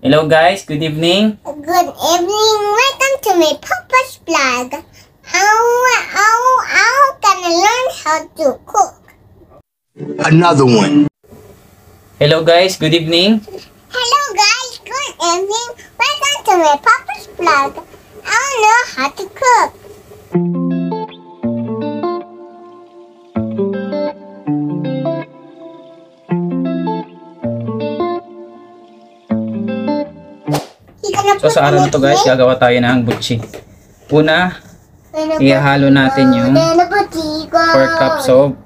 Hello guys, good evening. Good evening. Welcome to my Papa's vlog. How can I learn how to cook? Another one. Hello guys, good evening. Hello guys, good evening. Welcome to my Papa's vlog. I know how to cook. So sa araw na to guys, gagawa tayo ng butchie. Una, ihalo natin yung 4 cups of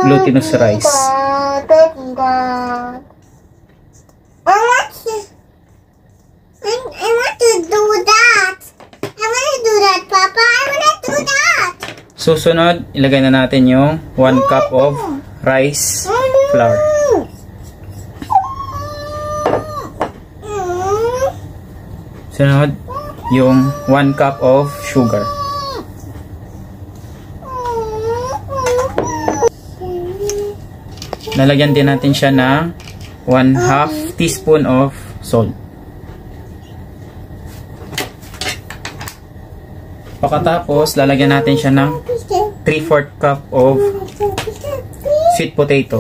glutinous rice. I want to do that. I want to do that, Papa. I want to do that. Susunod, ilagay na natin yung 1 cup of rice flour. Sunod, yung 1 cup of sugar. Lalagyan din natin siya ng 1/2 teaspoon of salt. Pagkatapos, lalagyan natin siya ng 3/4 cup of sweet potato.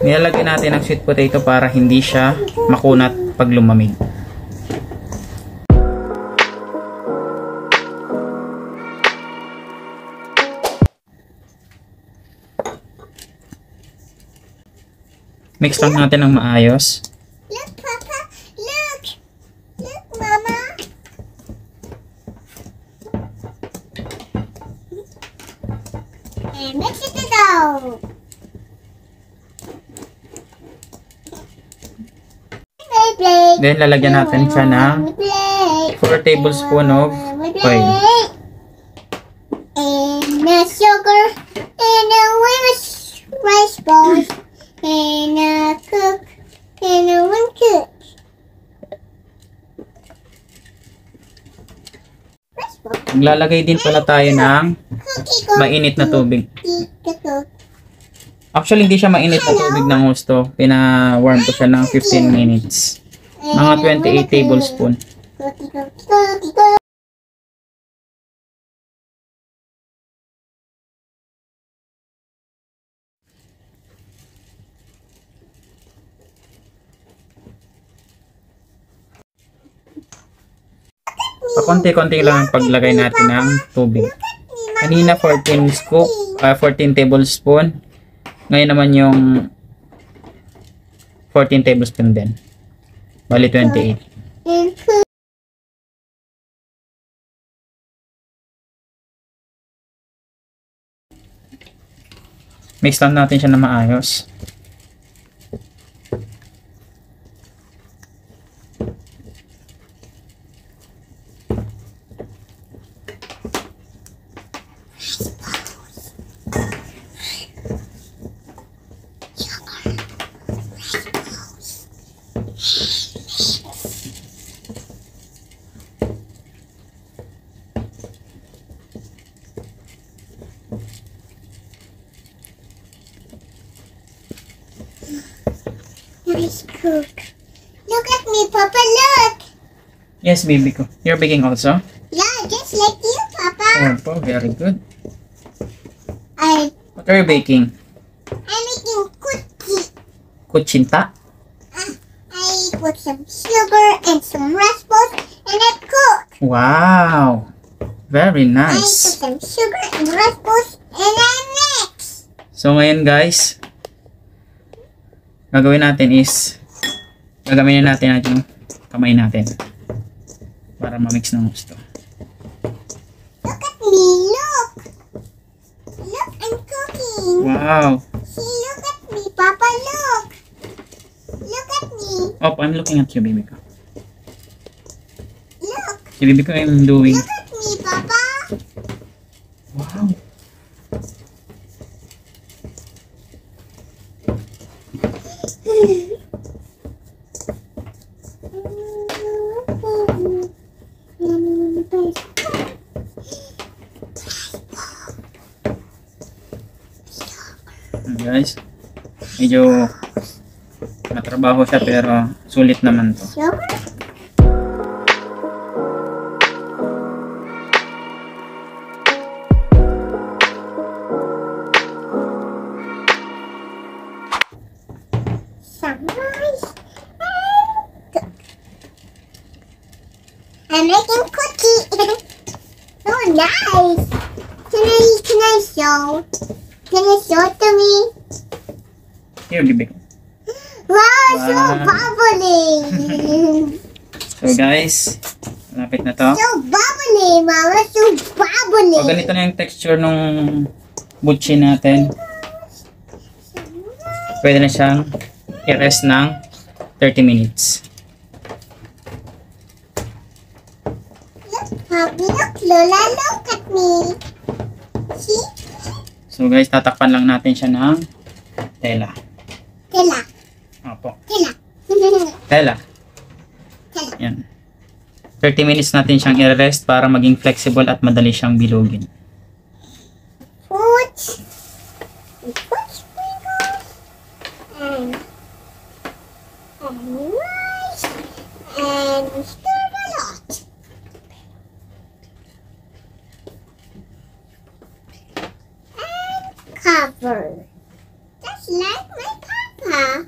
Nilalagyan natin ang sweet potato para hindi siya makunat pag lumamig. Mix lang natin ng maayos. Look, Papa. Look. Look, Mama. And mix it out. Then, lalagyan natin siya ng 4 tablespoon of oil. And the sugar. And the rice balls. And cook. And one cook. Maglalagay din pala tayo ng mainit na tubig. Actually, hindi siya mainit na tubig ng gusto. Pina-warm ko siya ng 15 minutes. Mga 28 tablespoon. Pakonti-konti lang ang paglagay natin ng tubig. Kanina 14 tablespoon. Ngayon naman yung 14 tablespoon din. Bali 28. Mix lang natin siya na maayos. Nice cook. Look at me, Papa, look. Yes, baby ko. You're baking also? Yeah, just like you, Papa. Oh, very good. I'm What are you baking? making cookie. Kutsinta? I put some sugar and some rice balls and I cook. Wow! Very I put nice. some sugar and rice balls and I mix. So ngayon guys, gagawin natin is gagamitin natin yung kamay natin para ma-mix ng gusto. Look at me, look. Look, I'm cooking. Wow! See, look at me, Papa, look. Look at me. Oh, I'm looking at you, baby ko. Look. Si baby ko I'm doing. Look at me, Papa. Wow! Guys, medyo Matrabaho siya pero sulit naman to. Sugar? Sunrise. I'm making cookie. Oh, nice. Can I show? Can you show it to me? Here, bibig. Wow, so Wow. bubbly. So guys, malapit na to. So bubbly, Mama. So bubbly. O ganito na yung texture nung butchi natin. Pwede na siyang i-rest ng 30 minutes. Look, Poppy. Look, Lola. Look at me. See? So guys, tatakpan lang natin siya ng tela. Tela. Opo. Tela. Tela. Tela. Yan. 30 minutes natin siyang i-rest para maging flexible at madali siyang bilugin. Put sprinkles and rice and stir a lot. And cover. Just like my papa.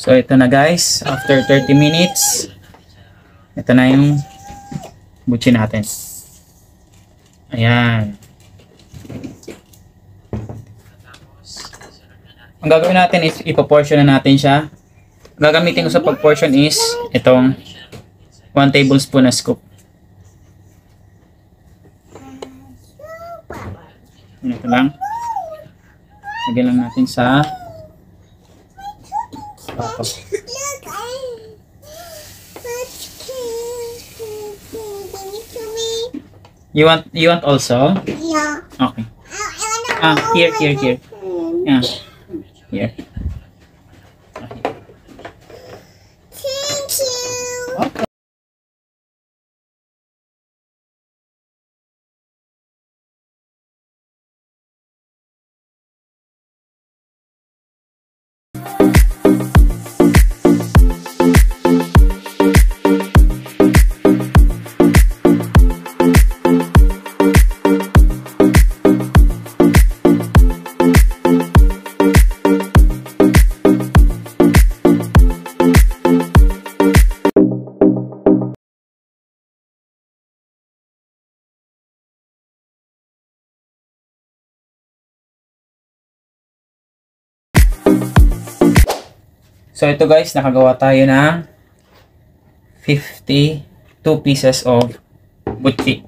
So ito na guys, after 30 minutes, ito na yung butchi natin. Ayan. Ang gagawin natin is ipoportion na natin siya. Ang gagamitin ko sa pag-portion is itong 1 tablespoon na scoop. Ito lang. Lagyan lang natin sa plato. Look, give it to me. You want also? Yeah. Okay. I wanna go Here. with Yeah. Here. Thank you. Okay. So ito guys, nakagawa tayo ng 52 pieces of butchi.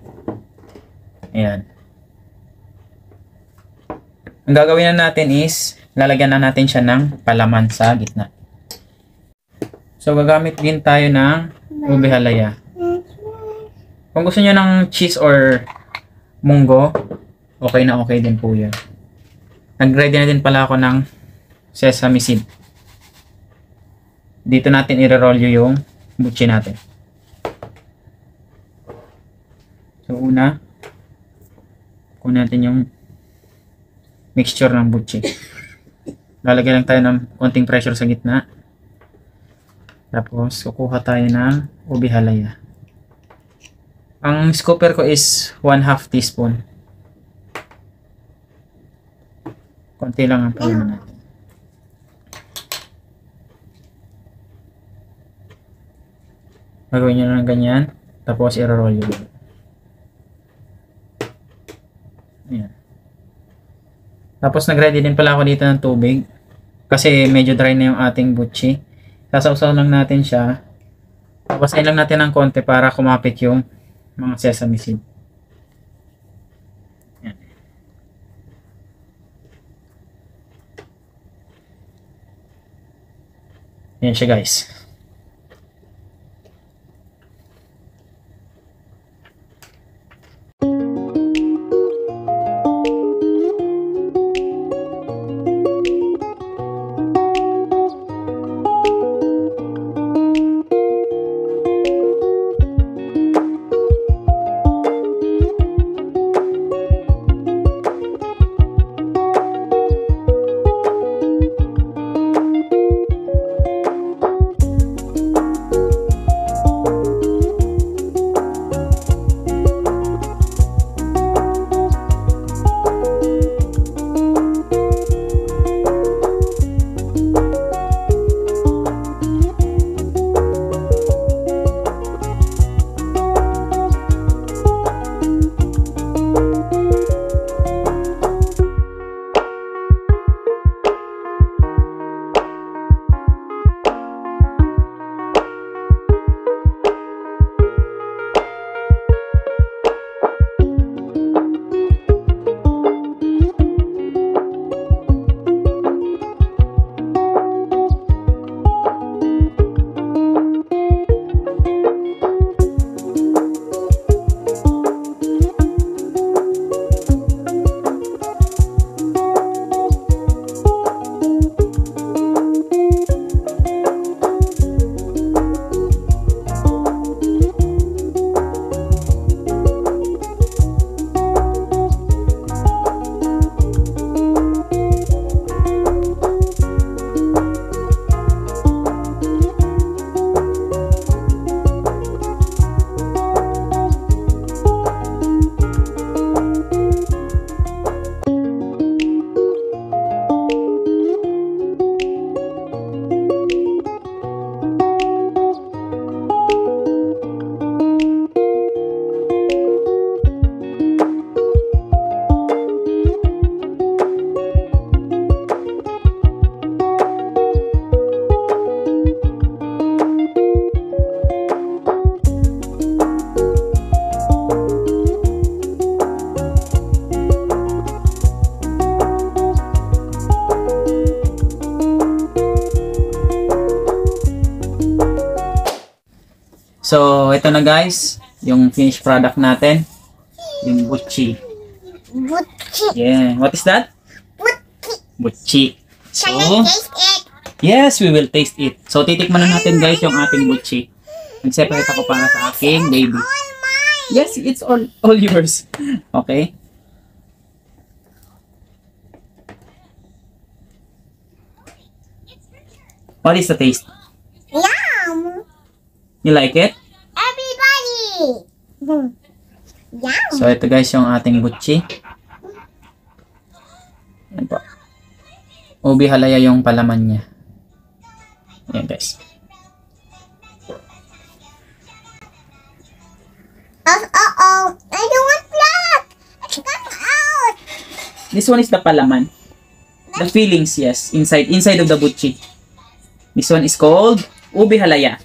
Ayan. Ang gagawin na natin is, lalagyan na natin siya ng palaman sa gitna. So gagamit din tayo ng ube halaya. Kung gusto niyo ng cheese or munggo, okay na okay din po yun. Nag-ready na din pala ako ng sesame seed. Dito natin i-roll yung butchi natin. So una, kunin natin yung mixture ng butchi. Lalagyan lang tayo ng konting pressure sa gitna. Tapos kukuha tayo ng ube halaya. Ang scooper ko is 1/2 teaspoon. Konti lang ang palaman natin. Gagawin nyo lang ganyan. Tapos i-roll yun. Ayan. Tapos nag-ready din pala ako dito ng tubig. Kasi medyo dry na yung ating butchi. Sasawsaw lang natin siya. Tapos ayun lang natin ng konti para kumapit yung mga sesame seed. Ayan. Ayan siya guys. ito na guys, yung finished product natin. Yung butchi. Butchi. Yeah. What is that? Butchi. Butchi. Can I So, taste it? yes, we will taste it. So, titikman na natin guys yung ating butchi. Nag-separate ako para sa aking baby. All mine. Yes, it's all yours. Okay. What is the taste? Yum. You like it? Everybody. Yum. So, ito guys yung ating butchi. Ayan po. Ubi halaya yung palaman niya. Ayan guys. Oh. I don't want that. Come out. This one is the palaman. The fillings, yes. Inside of the butchi. This one is called ubi halaya.